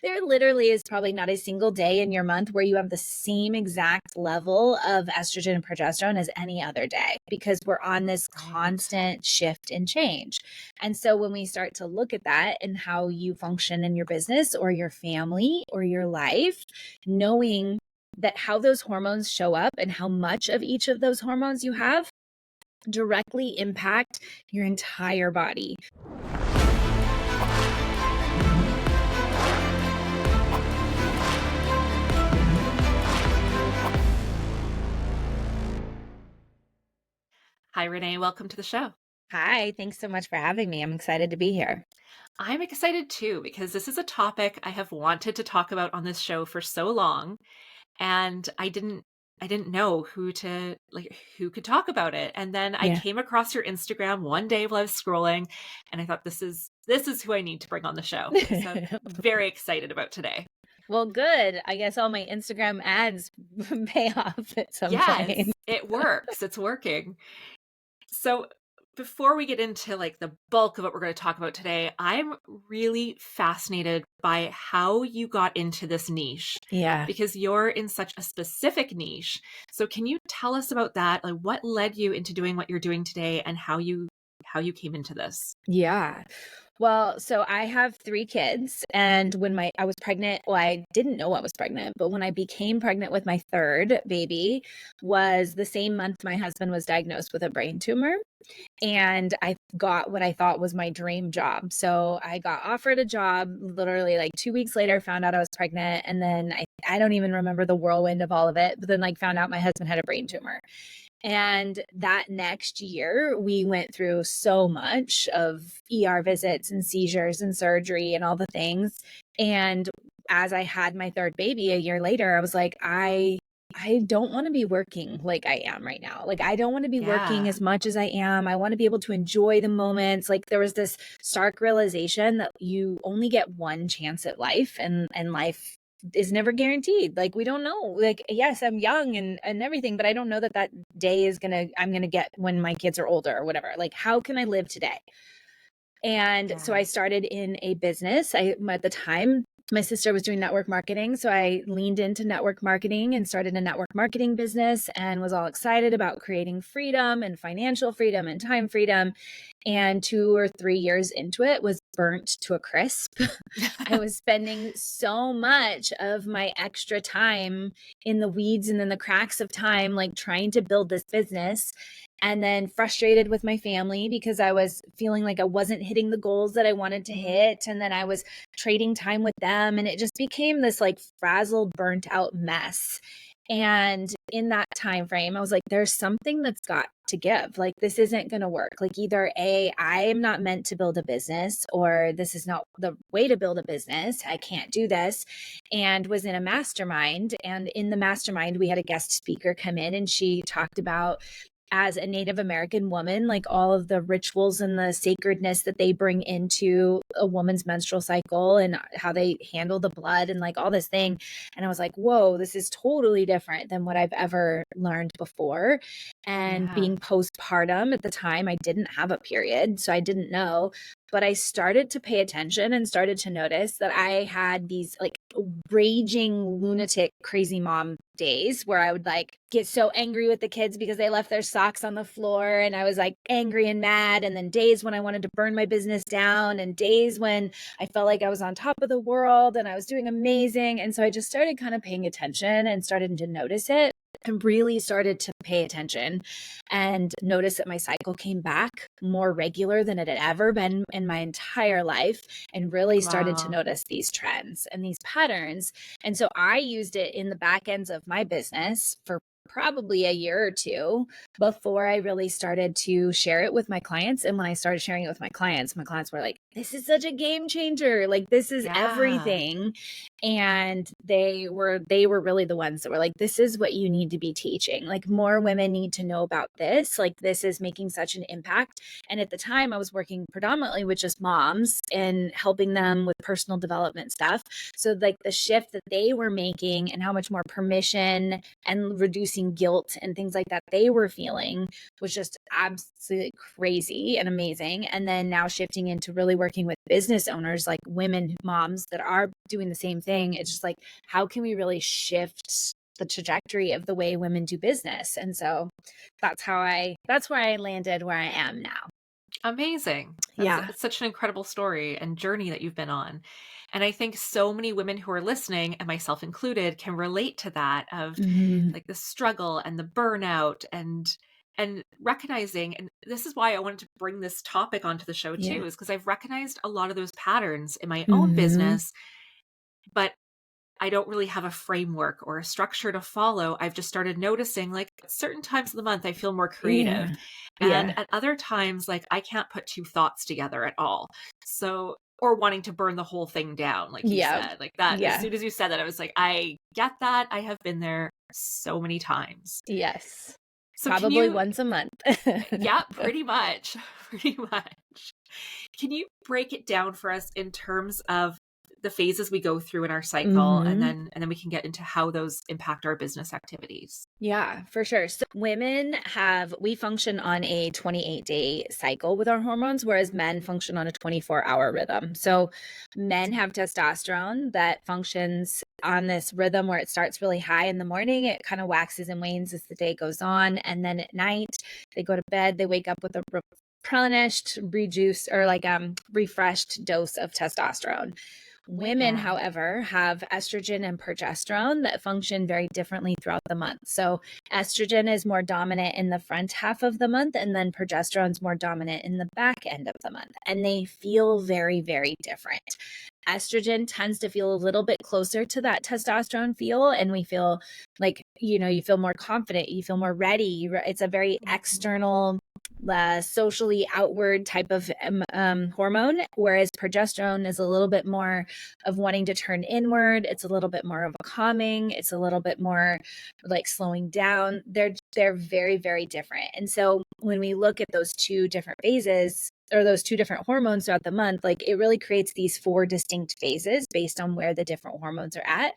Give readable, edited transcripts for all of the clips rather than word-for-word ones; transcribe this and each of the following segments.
There literally is probably not a single day in your month where you have the same exact level of estrogen and progesterone as any other day, because we're on this Right. constant shift and change. And so when we start to look at that and how you function in your business or your family or your life, knowing that how those hormones show up and how much of each of those hormones you have directly impact your entire body. Hi, Renee. Welcome to the show. Hi, thanks so much for having me. I'm excited to be here. I'm excited too because this is a topic I have wanted to talk about on this show for so long, and I didn't know who could talk about it. And then I Yeah. came across your Instagram one day while I was scrolling, and I thought this is who I need to bring on the show. So very excited about today. Well, good. I guess all my Instagram ads pay off at some Yes, point. it works. It's working. So before we get into like the bulk of what we're going to talk about today, I'm really fascinated by how you got into this niche Yeah. because you're in such a specific niche. So can you tell us about that? Like what led you into doing what you're doing today and how you came into this? Yeah. Well, so I have 3 kids, and when I was pregnant, well, I didn't know I was pregnant, but when I became pregnant with my 3rd baby was the same month my husband was diagnosed with a brain tumor, and I got what I thought was my dream job. So I got offered a job literally like 2 weeks later, found out I was pregnant, and then I don't even remember the whirlwind of all of it, but then like found out my husband had a brain tumor. And that next year, we went through so much of ER visits and seizures and surgery and all the things. And as I had my 3rd baby a year later, I was like, I don't want to be working like I am right now. Like, I don't want to be working Yeah. as much as I am. I want to be able to enjoy the moments. Like, there was this stark realization that you only get one chance at life, and life is never guaranteed. Like, we don't know. Like, yes, I'm young and everything, but I don't know that that day is I'm gonna get when my kids are older or whatever. Like, how can I live today? And so Yeah. I started in a business. At the time, my sister was doing network marketing. So I leaned into network marketing and started a network marketing business and was all excited about creating freedom and financial freedom and time freedom. And 2 or 3 years into it was burnt to a crisp. I was spending so much of my extra time in the weeds and in the cracks of time, like trying to build this business, and then frustrated with my family because I was feeling like I wasn't hitting the goals that I wanted to hit. And then I was trading time with them. And it just became this like frazzled, burnt out mess. And in that time frame, I was like, there's something that's got to give. Like, this isn't going to work. Like, either A, I am not meant to build a business, or this is not the way to build a business. I can't do this. And was in a mastermind. And in the mastermind, we had a guest speaker come in, and she talked about, as a Native American woman, like all of the rituals and the sacredness that they bring into a woman's menstrual cycle and how they handle the blood and like all this thing. And I was like, whoa, this is totally different than what I've ever learned before. And Yeah. being postpartum at the time, I didn't have a period, so I didn't know. But I started to pay attention and started to notice that I had these like raging lunatic crazy mom days where I would like get so angry with the kids because they left their socks on the floor, and I was like angry and mad, and then days when I wanted to burn my business down, and days when I felt like I was on top of the world and I was doing amazing. And so I just started kind of paying attention and started to notice it, and really started to pay attention and notice that my cycle came back more regular than it had ever been in my entire life, and really started to Wow. notice these trends and these patterns. And so I used it in the back ends of my business for probably a year or two before I really started to share it with my clients. And when I started sharing it with my clients were like, this is such a game changer. Like, this is Yeah. everything. And they were really the ones that were like, this is what you need to be teaching. Like, more women need to know about this. Like, this is making such an impact. And at the time, I was working predominantly with just moms and helping them with personal development stuff. So like the shift that they were making and how much more permission and reducing reducing guilt and things like that they were feeling was just absolutely crazy and amazing. And then now shifting into really working with business owners, like women, moms that are doing the same thing. It's just like, how can we really shift the trajectory of the way women do business? And so that's where I landed where I am now. Amazing. That's Yeah. it's such an incredible story and journey that you've been on. And I think so many women who are listening, and myself included, can relate to that of Mhm. like the struggle and the burnout and recognizing, and this is why I wanted to bring this topic onto the show Yeah. too, is because I've recognized a lot of those patterns in my own Mhm. business, but I don't really have a framework or a structure to follow. I've just started noticing like certain times of the month I feel more creative. Yeah. And Yeah. at other times, like I can't put two thoughts together at all. So, or wanting to burn the whole thing down, like you Yeah. said, like that. As Yeah. soon as you said that, I was like, I get that. I have been there so many times. Yes. So, can Probably you, once a month. yeah, pretty much, pretty much. Can you break it down for us in terms of the phases we go through in our cycle, and Mhm. then we can get into how those impact our business activities? Yeah, for sure. So we function on a 28-day cycle with our hormones, whereas men function on a 24-hour rhythm. So men have testosterone that functions on this rhythm where it starts really high in the morning. It kind of waxes and wanes as the day goes on. And then at night, they go to bed, they wake up with a replenished, reduced, or like refreshed dose of testosterone. Women, Yeah. however, have estrogen and progesterone that function very differently throughout the month. So, estrogen is more dominant in the front half of the month, and then progesterone is more dominant in the back end of the month. And they feel very, very different. Estrogen tends to feel a little bit closer to that testosterone feel, and we feel like, you feel more confident, you feel more ready. It's a very Mhm. external, socially outward type of hormone, whereas progesterone is a little bit more of wanting to turn inward. It's a little bit more of a calming. It's a little bit more like slowing down. They're very, very different. And so when we look at those two different phases or those two different hormones throughout the month, like it really creates these four distinct phases based on where the different hormones are at.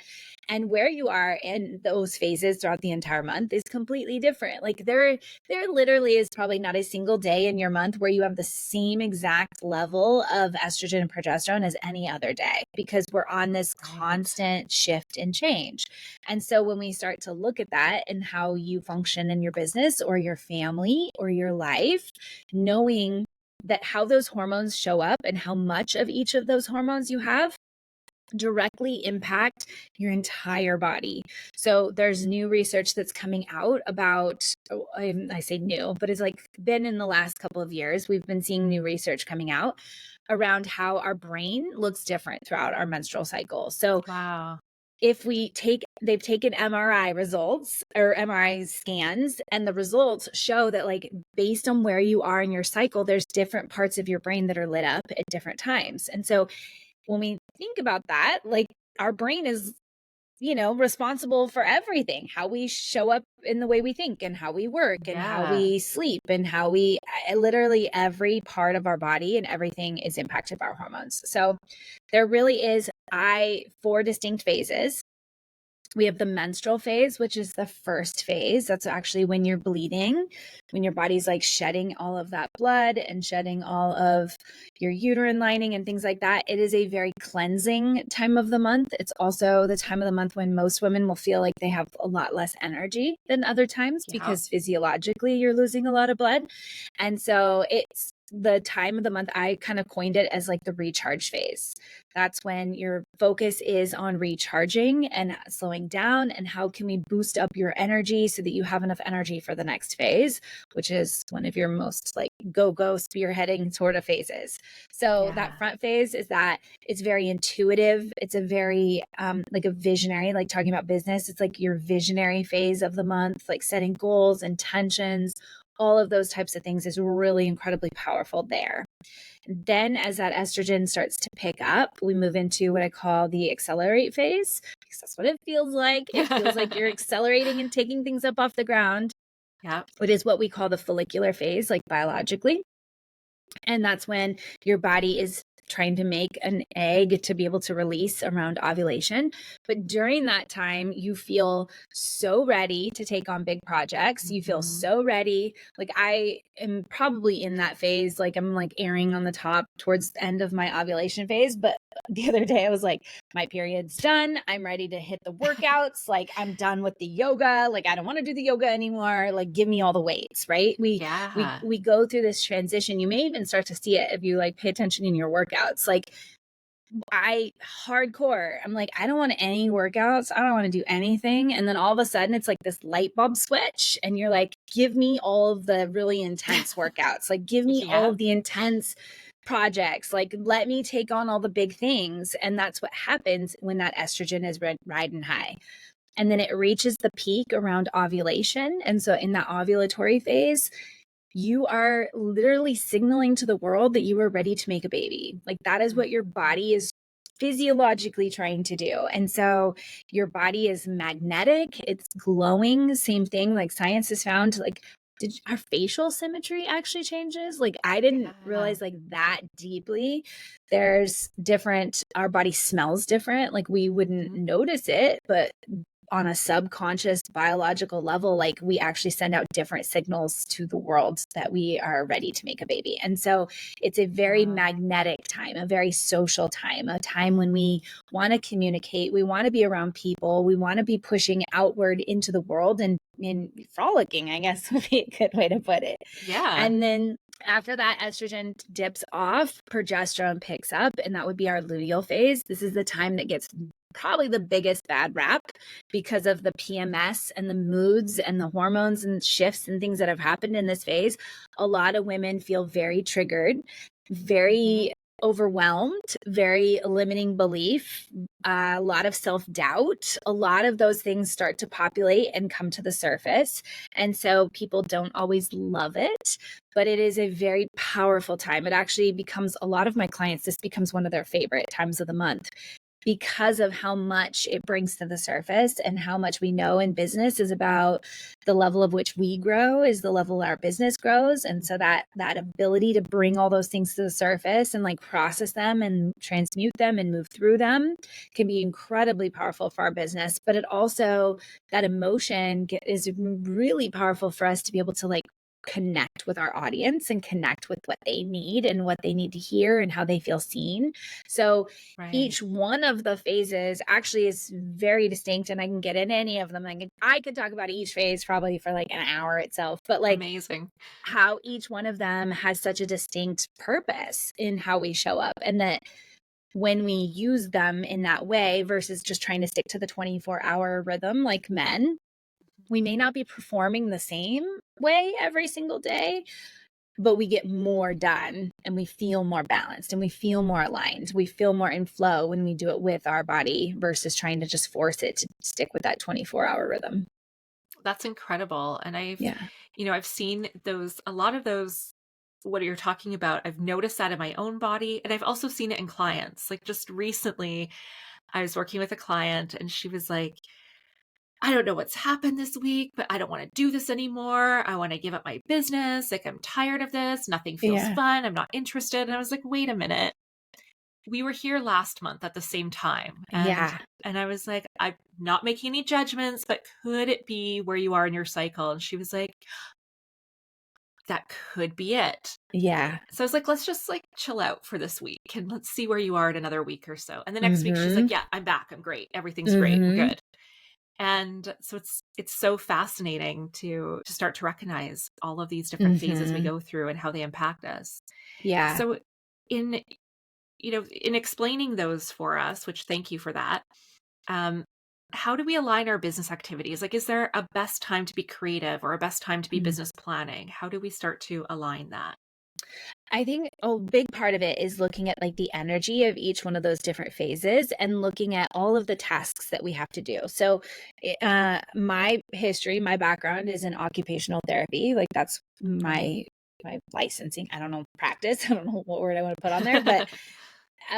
And where you are in those phases throughout the entire month is completely different. Like there literally is probably not a single day in your month where you have the same exact level of estrogen and progesterone as any other day, because we're on this Right. constant shift and change. And so when we start to look at that and how you function in your business or your family or your life, knowing that how those hormones show up and how much of each of those hormones you have directly impact your entire body. So there's new research that's coming out about, I say new, but it's like been in the last couple of years. We've been seeing new research coming out around how our brain looks different throughout our menstrual cycle. So Wow. if they've taken MRI results or MRI scans, and the results show that, like, based on where you are in your cycle, there's different parts of your brain that are lit up at different times. And so when we think about that, like, our brain is, responsible for everything, how we show up in the way we think and how we work and how Yeah. we sleep and how literally every part of our body and everything is impacted by our hormones. So there really is four distinct phases. We have the menstrual phase, which is the first phase. That's actually when you're bleeding, when your body's like shedding all of that blood and shedding all of your uterine lining and things like that. It is a very cleansing time of the month. It's also the time of the month when most women will feel like they have a lot less energy than other times, Yeah. because physiologically you're losing a lot of blood. And so it's the time of the month, I kind of coined it as like the recharge phase. That's when your focus is on recharging and slowing down, and how can we boost up your energy so that you have enough energy for the next phase, which is one of your most like go spearheading sort of phases. So that Yeah. front phase is that it's very intuitive. It's a very like a visionary, like talking about business. It's like your visionary phase of the month, like setting goals, intentions, all of those types of things is really incredibly powerful there. Then, as that estrogen starts to pick up, we move into what I call the accelerate phase, because that's what it feels like. It feels like you're accelerating and taking things up off the ground. Yep. It is what we call the follicular phase, like biologically. And that's when your body is trying to make an egg to be able to release around ovulation. But during that time, you feel so ready to take on big projects. You feel Mhm. so ready. Like I am probably in that phase. Like I'm like airing on the top towards the end of my ovulation phase. But the other day I was like, my period's done. I'm ready to hit the workouts. Like I'm done with the yoga. Like I don't want to do the yoga anymore. Like give me all the weights, right? Yeah. We go through this transition. You may even start to see it if you like pay attention in your workouts. Like I hardcore. I'm like, I don't want any workouts. I don't want to do anything. And then all of a sudden it's like this light bulb switch. And you're like, give me all of the really intense workouts. Like, give me all Yeah. of the intense projects. Like, let me take on all the big things. And that's what happens when that estrogen is riding high. And then it reaches the peak around ovulation. And so in that ovulatory phase, you are literally signaling to the world that you are ready to make a baby. Like that is what your body is physiologically trying to do. And so your body is magnetic, it's glowing, same thing. Like science has found like did our facial symmetry actually changes? Like I didn't Yeah. realize like that deeply. There's different, our body smells different. Like we wouldn't Mhm. notice it, but on a subconscious biological level, like we actually send out different signals to the world that we are ready to make a baby. And so it's a very Wow. magnetic time, a very social time, a time when we want to communicate, we want to be around people, we want to be pushing outward into the world and frolicking, I guess would be a good way to put it. Yeah. And then after that, estrogen dips off, progesterone picks up, and that would be our luteal phase. This is the time that gets probably the biggest bad rap because of the PMS and the moods and the hormones and shifts and things that have happened in this phase. A lot of women feel very triggered, Mhm. very overwhelmed, very limiting belief, a lot of self doubt. A lot of those things start to populate and come to the surface. And so people don't always love it, but it is a very powerful time. It actually becomes a lot of my clients, this becomes one of their favorite times of the month because of how much it brings to the surface and how much we know in business is about the level of which we grow is the level our business grows. And so that ability to bring all those things to the surface and like process them and transmute them and move through them can be incredibly powerful for our business. But it also, that emotion is really powerful for us to be able to like connect with our audience and connect with what they need and what they need to hear and how they feel seen. So Right. each one of the phases actually is very distinct, and I can get in any of them. I could talk about each phase probably for like an hour itself, but like Amazing. how each one of them has such a distinct purpose in how we show up, and that when we use them in that way versus just trying to stick to the 24-hour rhythm like men, we may not be performing the same way every single day, but we get more done and we feel more balanced and we feel more aligned. We feel more in flow when we do it with our body versus trying to just force it to stick with that 24-hour rhythm. That's incredible. And Yeah. I've seen those, a lot of those, what you're talking about. I've noticed that in my own body. And I've also seen it in clients. Like just recently, I was working with a client and she was like, I don't know what's happened this week, but I don't want to do this anymore. I want to give up my business. Like, I'm tired of this. Nothing feels Yeah. fun. I'm not interested. And I was like, wait a minute. We were here last month at the same time. Yeah. And I was like, I'm not making any judgments, but could it be where you are in your cycle? And she was like, that could be it. Yeah. So I was like, let's just like chill out for this week and let's see where you are in another week or so. And the next week she's Mhm. like, yeah, I'm back. I'm great. Everything's great. I'm Mhm. good. And so it's so fascinating to start to recognize all of these different phases we Mhm. go through and how they impact us. Yeah. So in in explaining those for us, which thank you for that, um, how do we align our business activities? Like, is there a best time to be creative or a best time to be Mm. business planning? How do we start to align that? I think a big part of it is looking at like the energy of each one of those different phases and looking at all of the tasks that we have to do. So, my history, my background is in occupational therapy. Like that's Mhm. my licensing. I don't know, practice. I don't know what word I want to put on there, but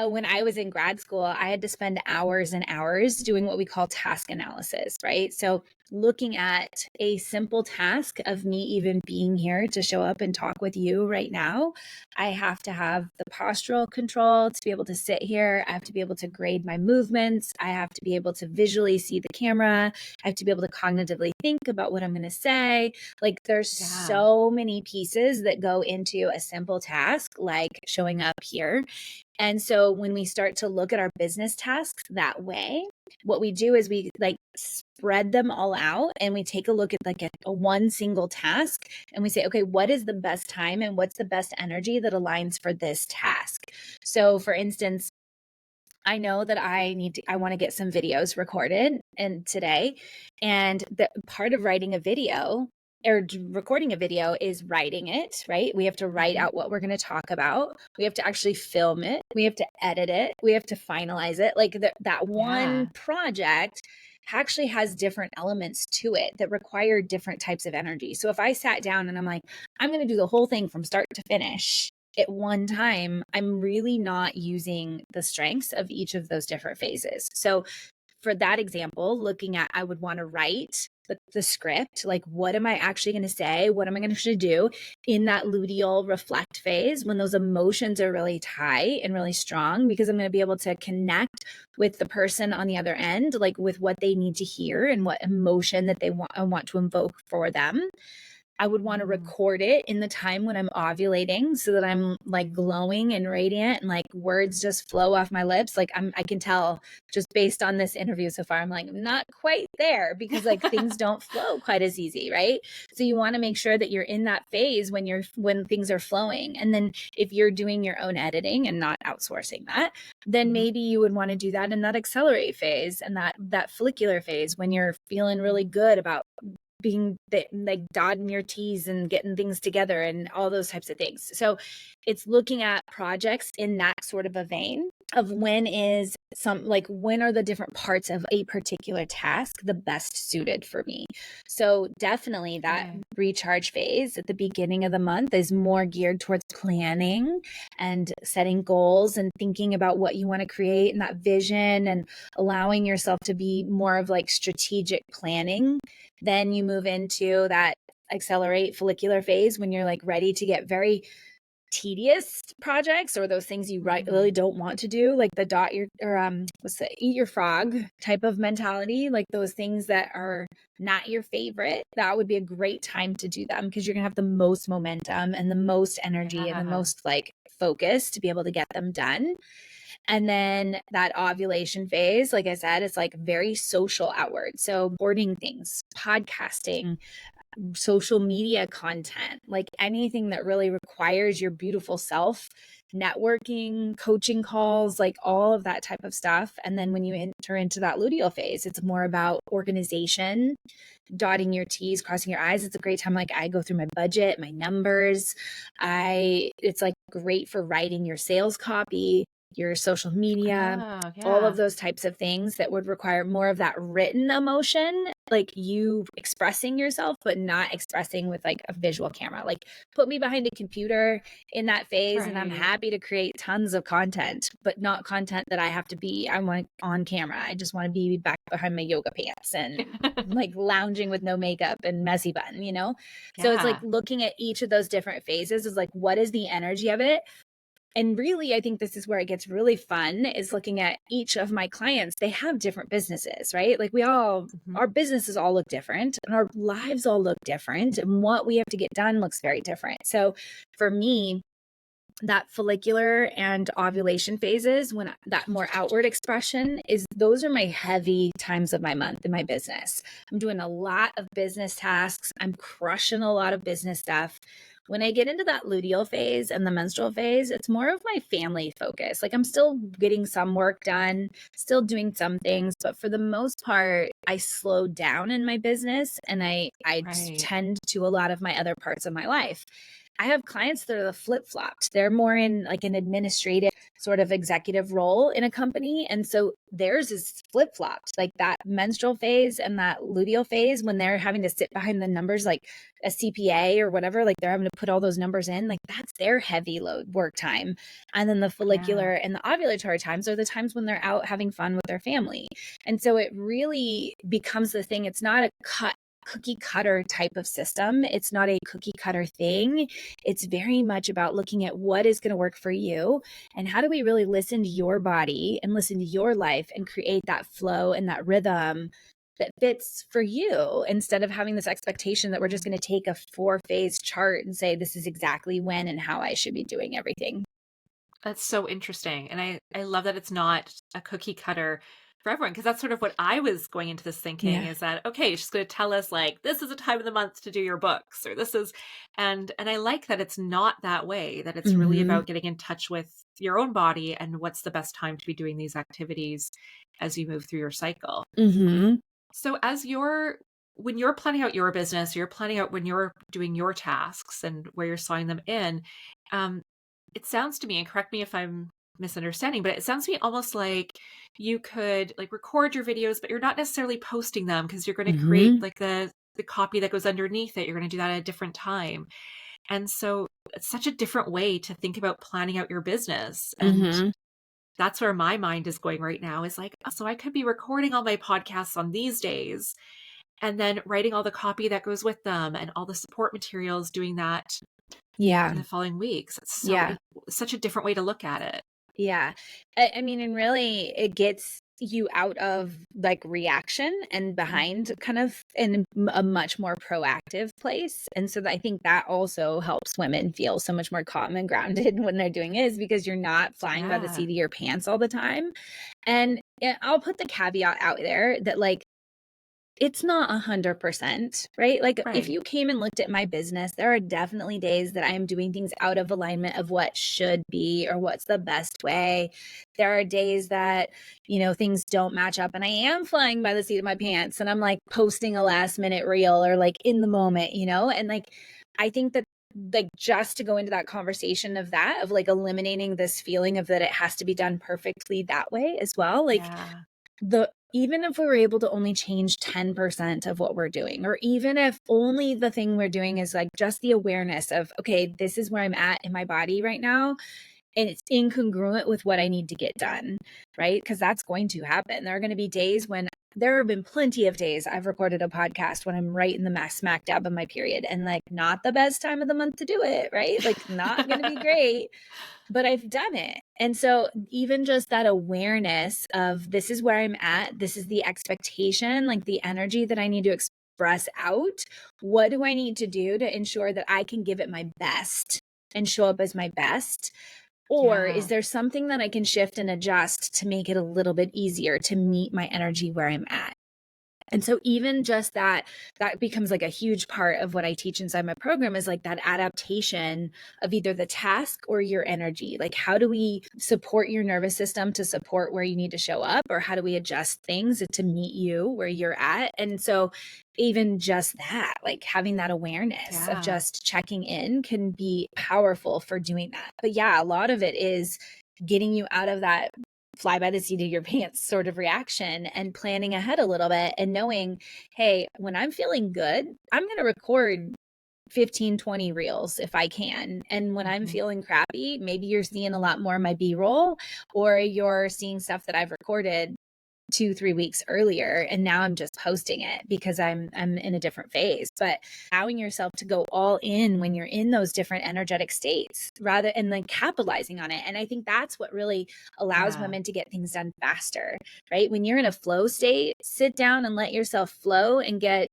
when I was in grad school, I had to spend hours and hours doing what we call task analysis, right? So looking at a simple task of me even being here to show up and talk with you right now, I have to have the postural control to be able to sit here. I have to be able to grade my movements. I have to be able to visually see the camera. I have to be able to cognitively think about what I'm going to say. Like, there's Yeah. so many pieces that go into a simple task, like showing up here. And so when we start to look at our business tasks that way, what we do is we like spread them all out and we take a look at like a one single task and we say, okay, what is the best time and what's the best energy that aligns for this task? So for instance, I know that I want to get some videos recorded and today. And the part of writing a video or recording a video is writing it, right? We have to write Mhm. out what we're going to talk about. We have to actually film it. We have to edit it. We have to finalize it. Like that one Yeah. project actually has different elements to it that require different types of energy. So if I sat down and I'm like, I'm going to do the whole thing from start to finish, at one time, I'm really not using the strengths of each of those different phases. So for that example, looking at, I would want to write the script, like what am I actually going to say? What am I going to do in that luteal reflect phase when those emotions are really tight and really strong, because I'm going to be able to connect with the person on the other end, like with what they need to hear and what emotion that I want to invoke for them. I would want to Mm. record it in the time when I'm ovulating so that I'm like glowing and radiant and like words just flow off my lips. Like I can tell just based on this interview so far, I'm like, I'm not quite there because like things don't flow quite as easy, right? So you want to make sure that you're in that phase when things are flowing. And then if you're doing your own editing and not outsourcing that, then Mhm. maybe you would want to do that in that accelerate phase and that follicular phase when you're feeling really good about being like dotting your T's and getting things together and all those types of things. So it's looking at projects in that sort of a vein of when are the different parts of a particular task the best suited for me. So definitely that Okay. recharge phase at the beginning of the month is more geared towards planning and setting goals and thinking about what you want to create and that vision and allowing yourself to be more of like strategic planning. Then you move into that accelerate follicular phase when you're like ready to get very tedious projects or those things you really Mm. don't want to do, like the what's the eat your frog type of mentality, like those things that are not your favorite. That would be a great time to do them because you're gonna have the most momentum and the most energy and the Yeah. most like focus to be able to get them done. And then that ovulation phase, like I said, it's like very social outward. So boarding things, podcasting, social media content, like anything that really requires your beautiful self, networking, coaching calls, like all of that type of stuff. And then when you enter into that luteal phase, it's more about organization, dotting your T's, crossing your I's. It's a great time. Like I go through my budget, my numbers. It's like great for writing your sales copy, your social media, Oh, all of yeah. those types of things that would require more of that written emotion, like you expressing yourself, but not expressing with like a visual camera. Like put me behind a computer in that phase and I'm Right. happy to create tons of content, but not content that I want on camera. I just want to be back behind my yoga pants and like lounging with no makeup and messy bun, you know? So it's like Yeah. looking at each of those different phases is like, what is the energy of it? And really, I think this is where it gets really fun is looking at each of my clients. They have different businesses, right? Like Mhm. our businesses all look different and our lives all look different. And what we have to get done looks very different. So for me, that follicular and ovulation phases, when that more outward expression is, those are my heavy times of my month in my business. I'm doing a lot of business tasks. I'm crushing a lot of business stuff. When I get into that luteal phase and the menstrual phase, it's more of my family focus. Like I'm still getting some work done, still doing some things, but for the most part, I slow down in my business and I Right. tend to a lot of my other parts of my life. I have clients that are the flip-flopped. They're more in like an administrative sort of executive role in a company. And so theirs is flip-flopped, like that menstrual phase and that luteal phase when they're having to sit behind the numbers like a CPA or whatever, like they're having to put all those numbers in, like that's their heavy load work time. And then the Yeah. follicular and the ovulatory times are the times when they're out having fun with their family. And so it really becomes the thing. It's not a cookie cutter type of system. It's not a cookie cutter thing. It's very much about looking at what is going to work for you and how do we really listen to your body and listen to your life and create that flow and that rhythm that fits for you instead of having this expectation that we're just going to take a 4-phase chart and say this is exactly when and how I should be doing everything. That's so interesting. And I love that it's not a cookie cutter for everyone, because that's sort of what I was going into this thinking, Yeah. is that, okay, she's going to tell us like, this is a time of the month to do your books, or this is, and I like that it's not that way, that it's really Mhm. about getting in touch with your own body and what's the best time to be doing these activities as you move through your cycle. Mhm. So when you're planning out your business, you're planning out when you're doing your tasks and where you're slotting them in, um, it sounds to me, and correct me if I'm misunderstanding, but it sounds to me almost like you could like record your videos, but you're not necessarily posting them because you're going to create Mhm. like the copy that goes underneath it. You're going to do that at a different time. And so it's such a different way to think about planning out your business. And Mhm. that's where my mind is going right now, is like, oh, so I could be recording all my podcasts on these days and then writing all the copy that goes with them and all the support materials, doing that Yeah. in the following weeks. Yeah. It's such a different way to look at it. Yeah. I mean, and really it gets you out of like reaction and behind Mhm. kind of in a much more proactive place. And so I think that also helps women feel so much more calm and grounded when they're doing it is because you're not flying by the Yeah. seat of your pants all the time. And I'll put the caveat out there that like it's not 100%, right? Like, if Right. you came and looked at my business, there are definitely days that I am doing things out of alignment of what should be or what's the best way. There are days that, things don't match up and I am flying by the seat of my pants and I'm like posting a last minute reel or like in the moment, and like I think that like just to go into that conversation of that of like eliminating this feeling of that it has to be done perfectly that way as well, like Yeah. the even if we were able to only change 10% of what we're doing, or even if only the thing we're doing is like just the awareness of, okay, this is where I'm at in my body right now, and it's incongruent with what I need to get done, right? Because that's going to happen. There are going to be days when there have been plenty of days I've recorded a podcast when I'm right in the smack dab of my period and like not the best time of the month to do it, right? Like not going to be great, but I've done it. And so even just that awareness of this is where I'm at, this is the expectation, like the energy that I need to express out. What do I need to do to ensure that I can give it my best and show up as my best? Or is Yeah. there something that I can shift and adjust to make it a little bit easier to meet my energy where I'm at? And so even just that becomes like a huge part of what I teach inside my program is like that adaptation of either the task or your energy. Like how do we support your nervous system to support where you need to show up, or how do we adjust things to meet you where you're at? And so even just that, like having that awareness of Yeah. just checking in can be powerful for doing that. But yeah, a lot of it is getting you out of that fly by the seat of your pants sort of reaction and planning ahead a little bit and knowing, hey, when I'm feeling good, I'm going to record 15, 20 reels if I can. And when I'm Mhm. feeling crappy, maybe you're seeing a lot more of my B-roll or you're seeing stuff that I've recorded 2, 3 weeks earlier and now I'm just posting it because I'm in a different phase. But allowing yourself to go all in when you're in those different energetic states rather and then capitalizing on it. And I think that's what really allows Yeah. women to get things done faster, right? When you're in a flow state, sit down and let yourself flow and get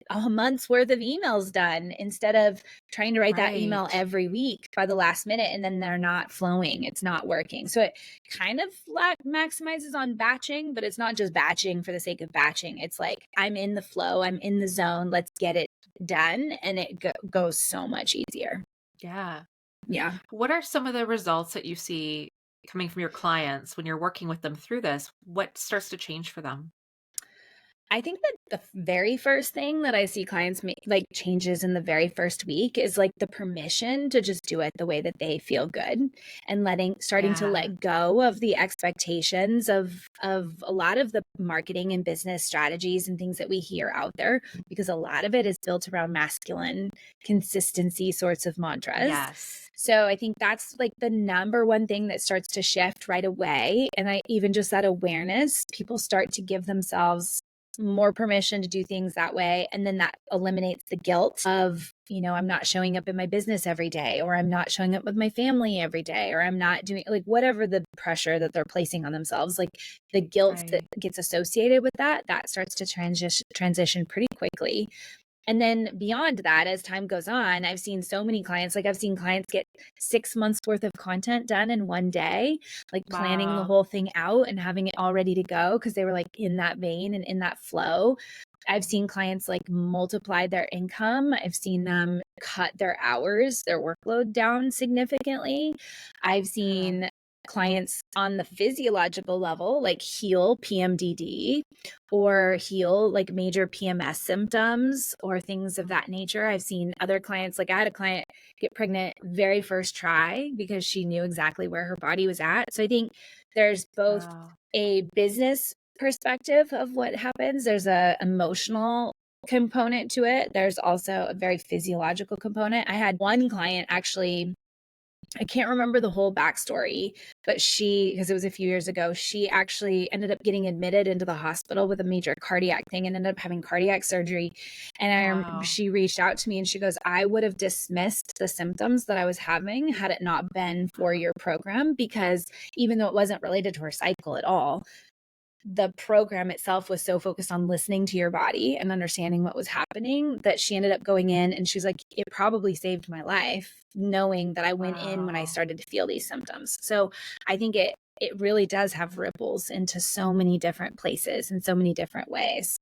a month's worth of emails done instead of trying to write that email Right. every week by the last minute and then they're not flowing. It's not working. So it kind of maximizes on batching, but it's not just batching for the sake of batching. It's like I'm in the flow, I'm in the zone, let's get it done. And it goes so much easier. Yeah. Yeah. What are some of the results that you see coming from your clients when you're working with them through this? What starts to change for them? I think that the very first thing that I see clients make, like changes in the very first week, is like the permission to just do it the way that they feel good, and starting to Yeah. let go of the expectations of a lot of the marketing and business strategies and things that we hear out there, because a lot of it is built around masculine consistency sorts of mantras. Yes. So I think that's like the number one thing that starts to shift right away. And I even just that awareness, people start to give themselves more permission to do things that way. And then that eliminates the guilt of, I'm not showing up in my business every day, or I'm not showing up with my family every day, or I'm not doing like whatever the pressure that they're placing on themselves, like the guilt that Right. gets associated with that starts to transition pretty quickly. And then beyond that, as time goes on, I've seen so many clients, like I've seen clients get 6 months worth of content done in one day, like planning the Wow. whole thing out and having it all ready to go because they were like in that vein and in that flow. I've seen clients like multiply their income. I've seen them cut their hours, their workload down significantly. I've Good. seen clients on the physiological level, like heal PMDD or heal like major PMS symptoms or things of that nature. I've seen other clients, like I had a client get pregnant very first try because she knew exactly where her body was at. So I think there's both Wow. a business perspective of what happens, there's a emotional component to it. There's also a very physiological component. I had one client actually, I can't remember the whole backstory, but because it was a few years ago, she actually ended up getting admitted into the hospital with a major cardiac thing and ended up having cardiac surgery. And I remember Wow. she reached out to me and she goes, I would have dismissed the symptoms that I was having had it not been for your program, because even though it wasn't related to her cycle at all, the program itself was so focused on listening to your body and understanding what was happening that she ended up going in, and she's like, it probably saved my life knowing that I went in when I Wow. started to feel these symptoms. So I think it really does have ripples into so many different places in so many different ways.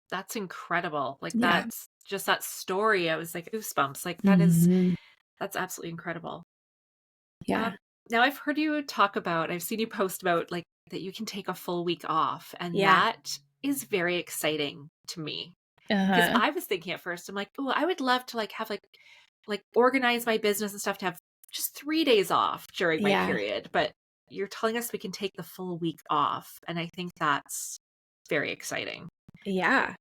That's incredible. Like Yeah. that's just that story. I was like goosebumps. Like Mhm. that's absolutely incredible. Yeah. Um, Now I've heard you talk about, I've seen you post about like that you can take a full week off, and Yeah. that is very exciting to me because Uh-huh. I was thinking at first, I'm like, oh, I would love to like have like organize my business and stuff to have just 3 days off during my Yeah. period, but you're telling us we can take the full week off, and I think that's very exciting. Yeah.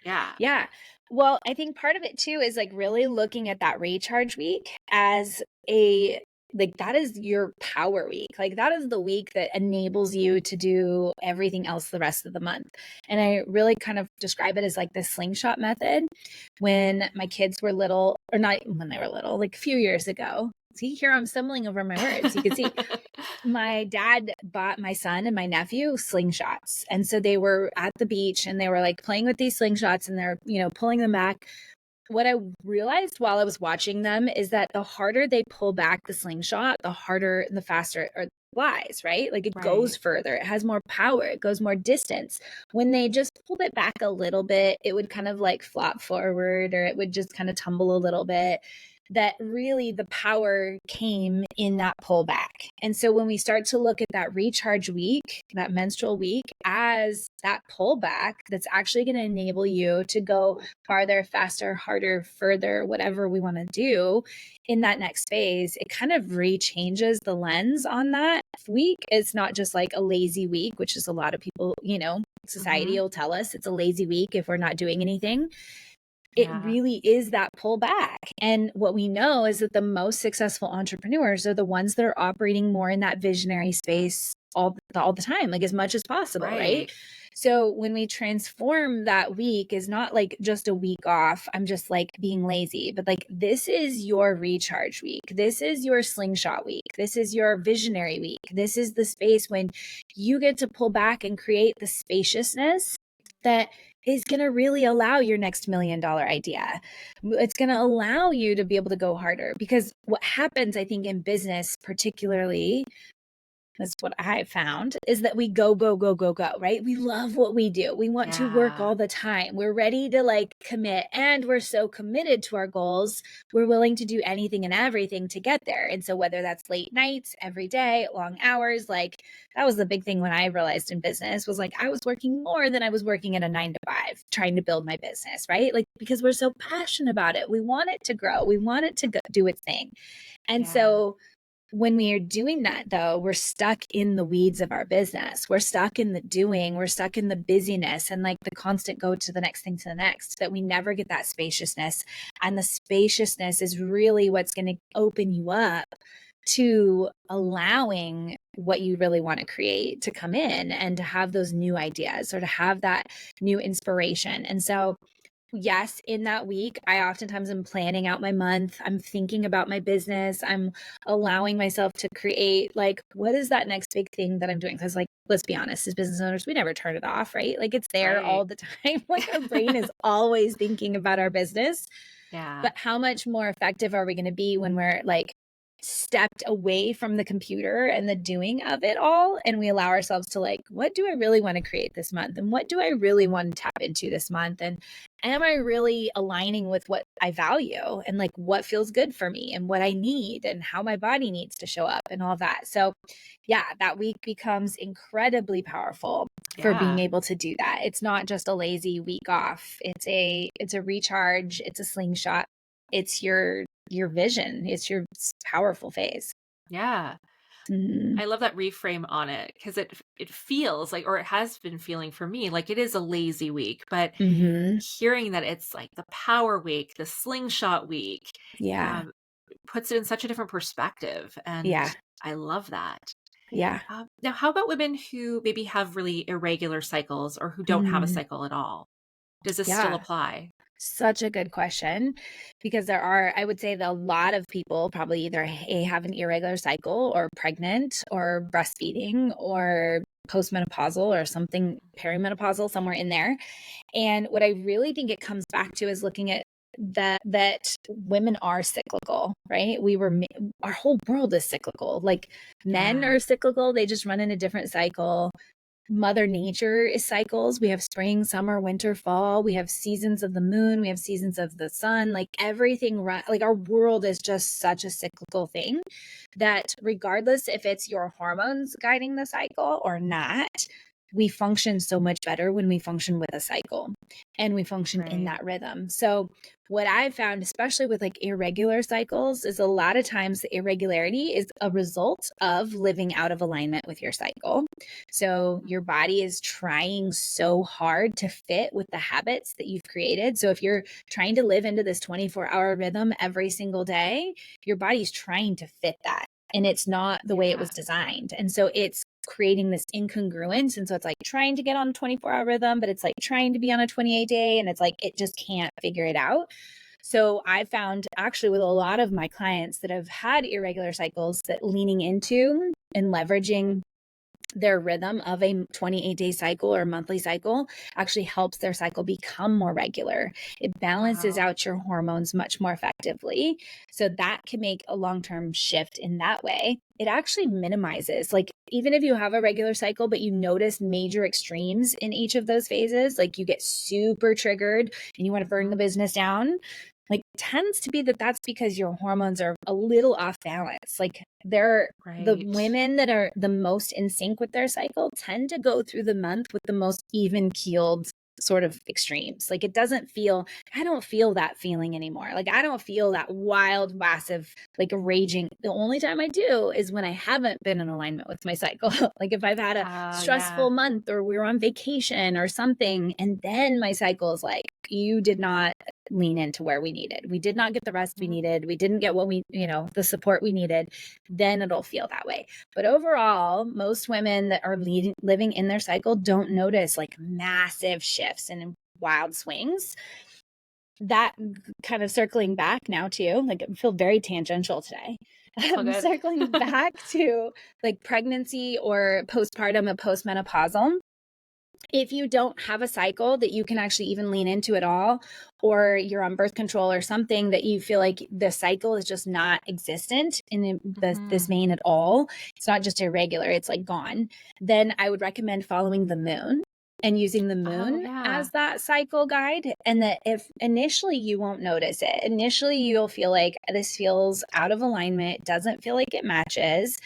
Yeah. Yeah. Well, I think part of it too is like really looking at that recharge week as a like that is your power week. Like that is the week that enables you to do everything else the rest of the month. And I really kind of describe it as like the slingshot method. When my kids were little, or not when they were little, like a few years ago. See, here I'm stumbling over my words. You can see my dad bought my son and my nephew slingshots. And so they were at the beach and they were like playing with these slingshots and they're, pulling them back. What I realized while I was watching them is that the harder they pull back the slingshot, the harder, the faster it flies, right? Like it goes Right. further, it has more power, it goes more distance. When they just pulled it back a little bit, it would kind of like flop forward or it would just kind of tumble a little bit. That really the power came in that pullback. And so when we start to look at that recharge week, that menstrual week, as that pullback, that's actually going to enable you to go farther, faster, harder, further, whatever we want to do in that next phase, it kind of rechanges the lens on that week. It's not just like a lazy week, which is a lot of people, society Hmm. will tell us it's a lazy week if we're not doing anything. It Yeah. really is that pullback. And what we know is that the most successful entrepreneurs are the ones that are operating more in that visionary space all the time, like as much as possible, right? Right. So when we transform that week is not like just a week off, I'm just like being lazy, but like this is your recharge week. This is your slingshot week. This is your visionary week. This is the space when you get to pull back and create the spaciousness that is going to really allow your next $1 million idea. It's going to allow you to be able to go harder, because what happens, I think, in business, particularly, that's what I found, is that we go, go, go, go, go, right? We love what we do. We want to work Yeah. all the time. We're ready to like commit, and we're so committed to our goals. We're willing to do anything and everything to get there. And so whether that's late nights, every day, long hours, like that was the big thing when I realized in business was like I was working more than I was working at a 9 to 5. trying to build my business, right? Like, because we're so passionate about it. We want it to grow. We want it to do its thing. And Yeah. so when we are doing that, though, we're stuck in the weeds of our business. We're stuck in the doing. We're stuck in the busyness and like the constant go to the next thing to the next, that we never get that spaciousness. And the spaciousness is really what's going to open you up to allowing what you really want to create to come in and to have those new ideas or to have that new inspiration. And so yes, in that week, I oftentimes am planning out my month. I'm thinking about my business. I'm allowing myself to create, like, what is that next big thing that I'm doing? Because, like, let's be honest, as business owners, we never turn it off, right? Like, it's there Right. all the time. Like, our brain is always thinking about our business. Yeah. But how much more effective are we going to be when we're like stepped away from the computer and the doing of it all? And we allow ourselves to like, what do I really want to create this month? And what do I really want to tap into this month? And am I really aligning with what I value and like what feels good for me and what I need and how my body needs to show up and all that? So, yeah, that week becomes incredibly powerful for being Yeah. able to do that. It's not just a lazy week off. It's a recharge, it's a slingshot. It's your vision. It's your powerful phase. Yeah. Mhm. I love that reframe on it because it feels like, or it has been feeling for me like it is a lazy week, but Mhm. hearing that it's like the power week, the slingshot week, Yeah. um, puts it in such a different perspective, and Yeah. I love that. Yeah. Now, how about women who maybe have really irregular cycles or who don't have a Mm. cycle at all? Does this still Yeah. apply? Such a good question, because there are, I would say that a lot of people probably either A, have an irregular cycle or pregnant or breastfeeding or postmenopausal or something perimenopausal, somewhere in there. And what I really think it comes back to is looking at that women are cyclical, right? Our whole world is cyclical. Like, men Yeah. are cyclical, they just run in a different cycle. Mother Nature is cycles. We have spring, summer, winter, fall. We have seasons of the moon. We have seasons of the sun. Like, everything, like, our world is just such a cyclical thing that regardless if it's your hormones guiding the cycle or not, we function so much better when we function with a cycle and we function in Right. that rhythm. So, what I've found, especially with like irregular cycles, is a lot of times the irregularity is a result of living out of alignment with your cycle. So, your body is trying so hard to fit with the habits that you've created. So, if you're trying to live into this 24-hour rhythm every single day, your body's trying to fit that. And it's not the way it was Yeah. designed. And so it's creating this incongruence. And so it's like trying to get on a 24-hour rhythm, but it's like trying to be on a 28-day. And it's like it just can't figure it out. So I found actually with a lot of my clients that have had irregular cycles that leaning into and leveraging their rhythm of a 28-day cycle or monthly cycle actually helps their cycle become more regular. It balances Wow. out your hormones much more effectively. So that can make a long-term shift in that way. It actually minimizes, like, even if you have a regular cycle, but you notice major extremes in each of those phases, like you get super triggered and you want to burn the Mhm. business down, like, tends to be that that's because your hormones are a little off balance. Like, they're the Right. women that are the most in sync with their cycle tend to go through the month with the most even keeled sort of extremes. Like, it doesn't feel, I don't feel that feeling anymore. Like, I don't feel that wild, massive, like raging. The only time I do is when I haven't been in alignment with my cycle. Like, if I've had a Yeah. stressful month or we were on vacation or something, and then my cycle is like, you did not lean into where we needed. We did not get the rest we Mhm. needed. We didn't get what the support we needed. Then it'll feel that way. But overall, most women that are living in their cycle don't notice like massive shifts and wild swings. That kind of circling back now too, like, I feel very tangential today. It's all good. Circling back to like pregnancy or postpartum and postmenopausal, if you don't have a cycle that you can actually even lean into at all, or you're on birth control or something that you feel like the cycle is just not existent in this Mhm. vein at all, it's not just irregular, it's like gone, then I would recommend following the moon and using the Oh, moon yeah. as that cycle guide. And that if initially you won't notice it, initially you'll feel like this feels out of alignment, it doesn't feel like it matches,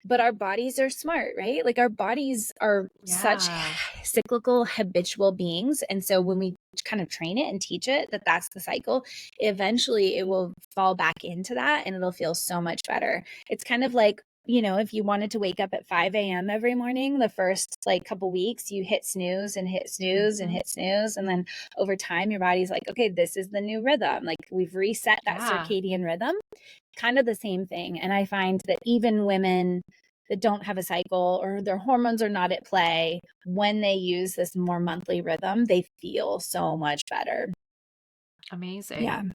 But our bodies are smart, right? Like our bodies are such Yeah. cyclical, habitual beings. And so when we kind of train it and teach it that that's the cycle, eventually it will fall back into that and it'll feel so much better. It's kind of like, if you wanted to wake up at 5 a.m. every morning, the first like couple weeks, you hit snooze and hit snooze and Mhm. hit snooze. And then over time, your body's like, okay, this is the new rhythm. Like we've reset that Yeah. circadian rhythm, kind of the same thing. And I find that even women that don't have a cycle or their hormones are not at play, when they use this more monthly rhythm, they feel so much better. Yeah. Amazing.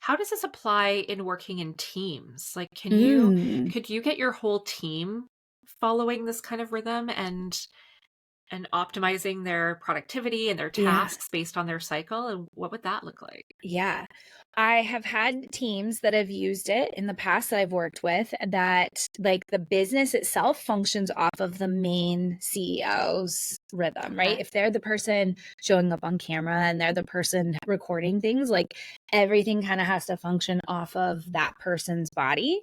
How does this apply in working in teams? Like, Mm. could you get your whole team following this kind of rhythm and optimizing their productivity and their Yeah. tasks based on their cycle? And what would that look like? Yeah. I have had teams that have used it in the past that I've worked with that like the business itself functions off of the main CEO's rhythm, right? Okay. If they're the person showing up on camera and they're the person recording things, like everything kind of has to function off of that person's body.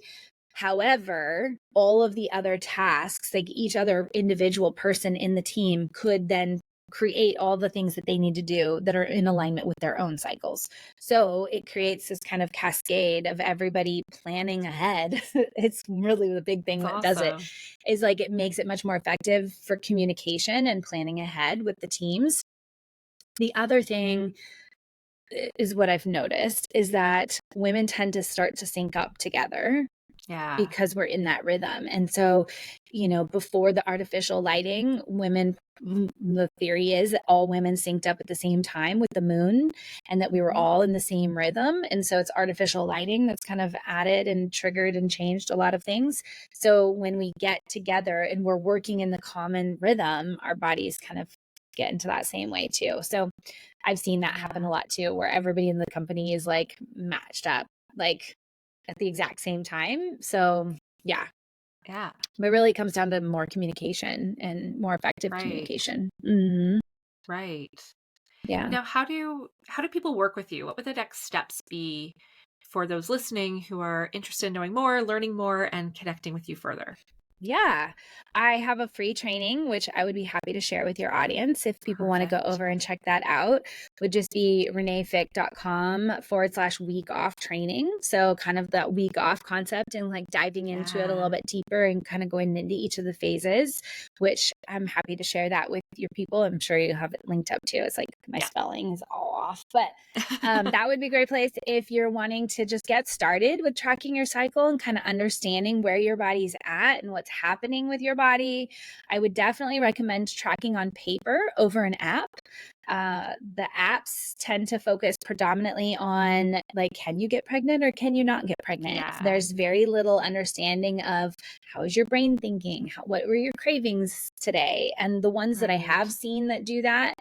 However, all of the other tasks, like each other individual person in the team could then create all the things that they need to do that are in alignment with their own cycles. So it creates this kind of cascade of everybody planning ahead. It's really the big thing That's that does it, awesome. is like it makes it much more effective for communication and planning ahead with the teams. The other thing is what I've noticed is that women tend to start to sync up together Yeah. because we're in that rhythm. And so, before the artificial lighting, the theory is that all women synced up at the same time with the moon and that we were Mhm. all in the same rhythm. And so it's artificial lighting that's kind of added and triggered and changed a lot of things. So when we get together and we're working in the common rhythm, our bodies kind of get into that same way too. So I've seen that happen Yeah. a lot too, where everybody in the company is like matched up, like at the exact same time. So, yeah, Yeah. but really it comes down to more communication and more effective Right. communication. Right. Yeah. Now, how do people work with you? What would the next steps be for those listening who are interested in knowing more, learning more, and connecting with you further? Yeah. I have a free training, which I would be happy to share with your audience if people want to go Perfect. over and check that out. Would just be reneefieck.com/week off training. So, kind of that week off concept and like diving into it a little Yeah. bit deeper and kind of going into each of the phases, which I'm happy to share that with your people. I'm sure you have it linked up too. It's like my Yeah. spelling is all off, but that would be a great place if you're wanting to just get started with tracking your cycle and kind of understanding where your body's at and what's happening with your body. I would definitely recommend tracking on paper over an app. The apps tend to focus predominantly on like, can you get pregnant or can you not get pregnant? Yeah. There's very little understanding of how is your brain thinking? What were your cravings today? And the ones that I Right. have seen that do that,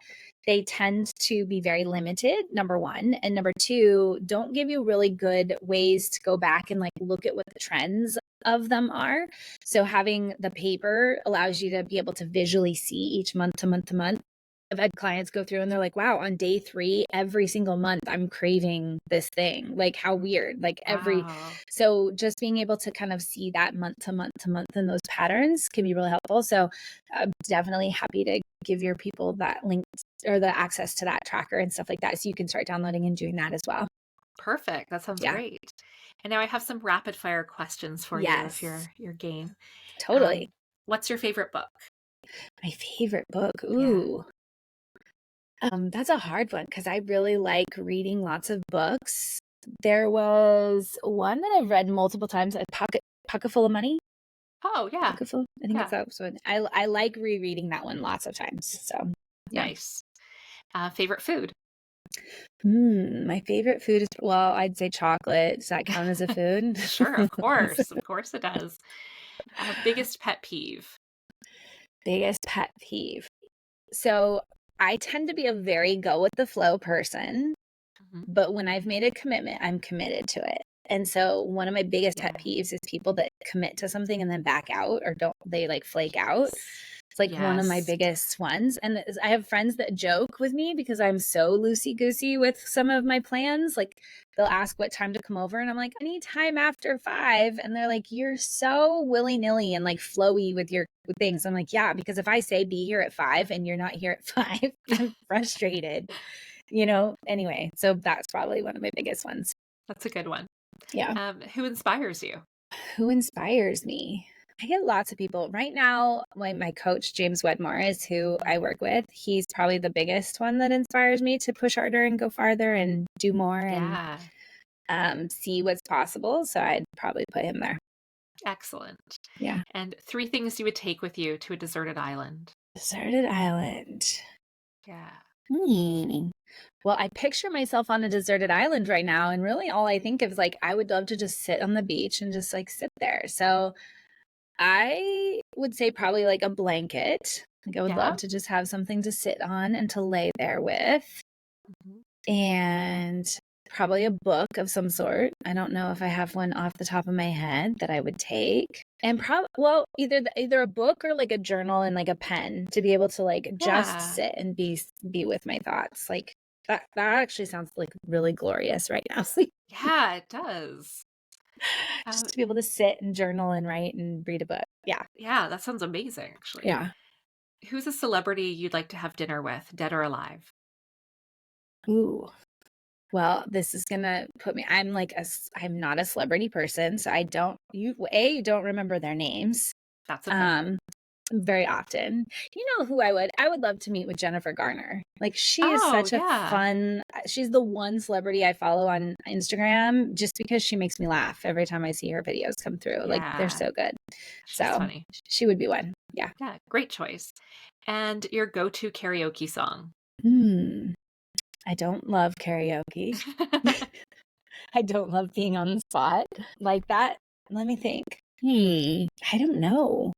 they tend to be very limited, number one. And number two, don't give you really good ways to go back and like look at what the trends of them are. So having the paper allows you to be able to visually see each month to month to month. I've had clients go through and they're like, wow, on day 3, every single month, I'm craving this thing. Like, how weird. Wow. So just being able to kind of see that month to month to month and those patterns can be really helpful. So I'm definitely happy to give your people that link or the access to that tracker and stuff like that. So you can start downloading and doing that as well. Perfect. That sounds Yeah. great. And now I have some rapid fire questions for you if Yes, you're game. totally. What's your favorite book? My favorite book. Yeah. Ooh. That's a hard one because I really like reading lots of books. There was one that I've read multiple times, a pocket full of money. Oh, yeah. Pocket full. I think it's Yeah. that one. I like rereading that one lots of times. So yeah. Nice. Favorite food? My favorite food is, well, I'd say chocolate. Does that count as a food? Sure, of course. Of course it does. Biggest pet peeve? Biggest pet peeve. So I tend to be a very go with the flow person, Mhm. but when I've made a commitment, I'm committed to it. And so one of my biggest pet Yeah. peeves is people that commit to something and then back out or don't, they like flake out. It's like one of my Yes. biggest ones. And I have friends that joke with me because I'm so loosey goosey with some of my plans. Like they'll ask what time to come over, and I'm like, anytime after 5. And they're like, you're so willy nilly and like flowy with your things. I'm like, yeah, because if I say be here at 5 and you're not here at 5, I'm frustrated, Anyway, so that's probably one of my biggest ones. That's a good one. Yeah. Who inspires you? Who inspires me? I get lots of people. Right now, my coach, James Wedmore, is who I work with. He's probably the biggest one that inspires me to push harder and go farther and do more and Yeah. see what's possible. So I'd probably put him there. Excellent. Yeah. And 3 things you would take with you to a deserted island. Deserted island. Yeah. Well, I picture myself on a deserted island right now. And really all I think of is like, I would love to just sit on the beach and just like sit there. So I would say probably like a blanket. Like I would Yeah. love to just have something to sit on and to lay there with. Mhm. And probably a book of some sort. I don't know if I have one off the top of my head that I would take. And either a book or like a journal and like a pen to be able to like just Yeah. sit and be with my thoughts. Like that actually sounds like really glorious right now. Yeah, it does. Just Uh, to be able to sit and journal and write and read a book. Yeah. yeah, that sounds amazing, actually. Yeah. Who's a celebrity you'd like to have dinner with, dead or alive? Ooh. Well, this is gonna put me. I'm not a celebrity person, so I don't. You don't remember their names. That's okay. Um, very often. You know who I would? I would love to meet with Jennifer Garner. Like she is Oh, such a yeah. fun. She's the one celebrity I follow on Instagram just because she makes me laugh every time I see her videos come through. Like they're Yeah. so good. She's So funny. she would be one. Yeah. Yeah, great choice. And your go-to karaoke song? Hmm. I don't love karaoke. I don't love being on the spot like that. Let me think. I don't know.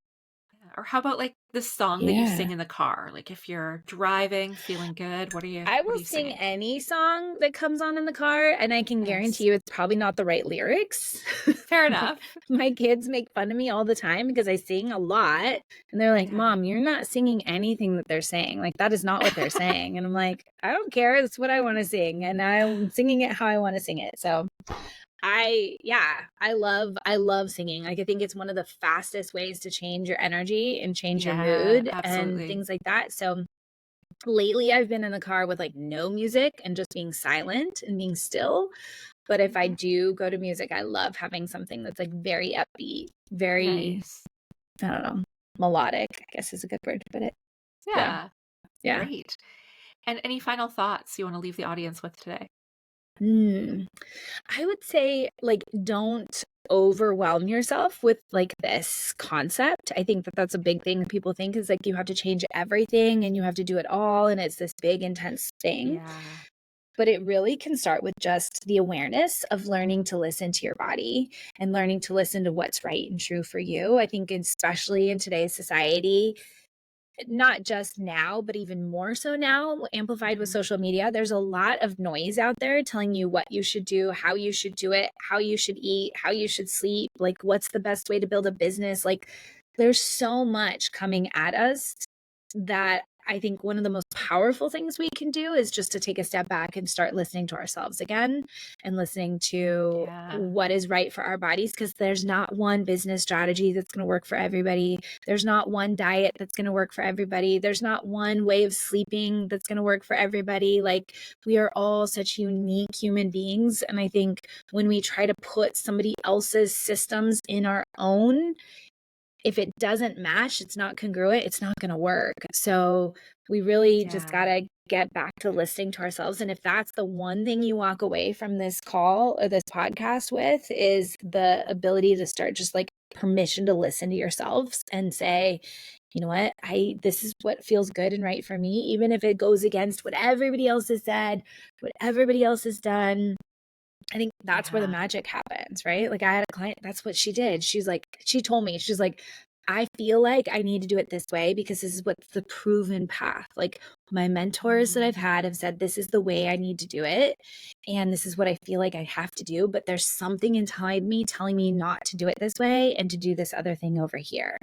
Or how about, like, the song that you Yeah. sing in the car? Like, if you're driving, feeling good, I what will are you sing singing? any song that comes on in the car, and I can Nice. guarantee you it's probably not the right lyrics. Fair my, enough. my kids make fun of me all the time because I sing a lot, and they're like, Yeah. Mom, you're not singing anything that they're saying. Like, that is not what they're saying. And I'm like, I don't care. That's what I want to sing, and I'm singing it how I want to sing it. So I love singing. Like I think it's one of the fastest ways to change your energy and change your Yeah, mood and absolutely. things like that. So lately I've been in the car with like no music and just being silent and being still. But if I Mhm. do go to music, I love having something that's like very upbeat, very, Nice. I don't know, melodic, I guess is a good word to put it. Yeah. Yeah, Yeah. great. And any final thoughts you wanna leave the audience with today? Hmm. I would say, like, don't overwhelm yourself with, like, this concept. I think that that's a big thing people think is, like, you have to change everything and you have to do it all, and it's this big, intense thing. Yeah. But it really can start with just the awareness of learning to listen to your body and learning to listen to what's right and true for you. I think especially in today's society, not just now, but even more so now, amplified with Mhm. social media. There's a lot of noise out there telling you what you should do, how you should do it, how you should eat, how you should sleep, like what's the best way to build a business. Like there's so much coming at us that I think one of the most powerful things we can do is just to take a step back and start listening to ourselves again and listening to Yeah. what is right for our bodies because there's not one business strategy that's going to work for everybody. There's not one diet that's going to work for everybody. There's not one way of sleeping that's going to work for everybody. Like we are all such unique human beings. And I think when we try to put somebody else's systems in our own, if it doesn't match, it's not congruent, it's not going to work. So we really just got Yeah. to get back to listening to ourselves. And if that's the one thing you walk away from this call or this podcast with, is the ability to start just like permission to listen to yourselves and say, you know what, this is what feels good and right for me, even if it goes against what everybody else has said, what everybody else has done. I think that's where the Yeah. magic happens, right? Like I had a client, that's what she did. She told me, she's like, I feel like I need to do it this way because this is what's the proven path. Like my mentors that I've Mm. had have said, this is the way I need to do it. And this is what I feel like I have to do. But there's something inside me telling me not to do it this way and to do this other thing over here.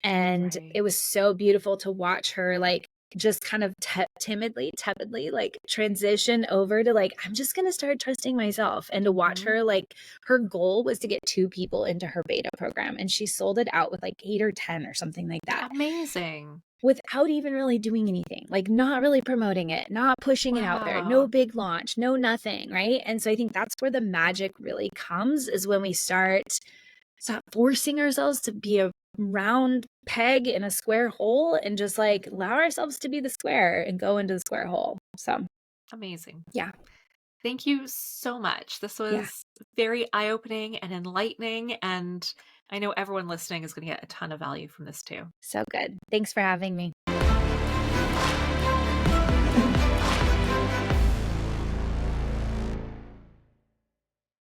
And it Right. was so beautiful to watch her like just kind of timidly, tepidly like transition over to like, I'm just going to start trusting myself. And to watch Mhm. her, like, her goal was to get 2 people into her beta program. And she sold it out with like 8 or 10 or something like that Amazing. without even really doing anything, like not really promoting it, not pushing it out there, no Wow. big launch, no nothing. Right. And so I think that's where the magic really comes, is when we stop forcing ourselves to be a round peg in a square hole and just like allow ourselves to be the square and go into the square hole. So, Amazing. yeah, Thank you so much. This yeah, was very eye-opening and enlightening, and I know everyone listening is going to get a ton of value from this too. so good. Thanks for having me.